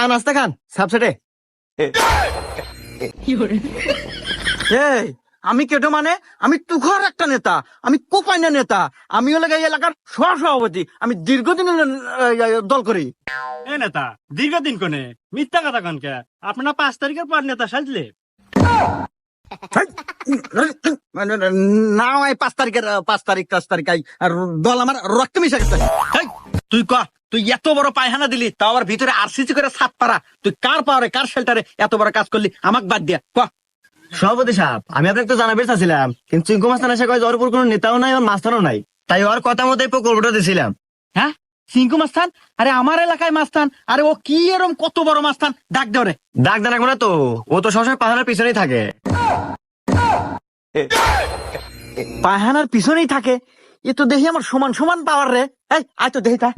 পা নাস্তা খান সাবসেটে। এই আমি কেটো মানে আমি তুখর একটা নেতা, আমি কোপাইনা নেতা, আমি হলে এই এলাকার সভাপতি, আমি দীর্ঘদিন দল করি। এ নেতা দীর্ঘদিন কোনে মিথ্যা কথা কনকে আপনারা 5 তারিখের পর নেতা সাজলে। না ওই 5 তারিখ আর দল আমার রক্ত মিশে গেছে। তুই ক, তুই এত বড় পায়খানা দিলি, তাও আবার ভিতরে আরসিসি করে ছাদ পাড়া, তুই কার পাওয়ারে কার শেল্টারে এত বড় কাজ করলি, আমাকে বাদ দিয়া ক। সভাপতি সাহেব, আমি আপনাকে তো জানাবে চাচ্ছিলাম, কিন্তু চিঙ্কু মাস্তান এসে কয় ওর উপর কোনো নেতাও নাই, ওর মাস্তানও নাই, তাই ওর কথা মতো এই প্রকল্পটা দিয়েছিলাম। হ্যাঁ সিংকু মাস্তান? আরে আমার এলাকায় মাস্তান, আরে ও কি এরম কত বড় মাস্তান, ডাক দে ওরে। ডাক দেন এখন না তো, ও তো সবসময় পাহাড়ের পিছনেই থাকে। পায়খানার পিছনেই থাকে? এ তো দেখি আমার সমান সমান পাওয়ার রে। এই আয় তো দেখি তা।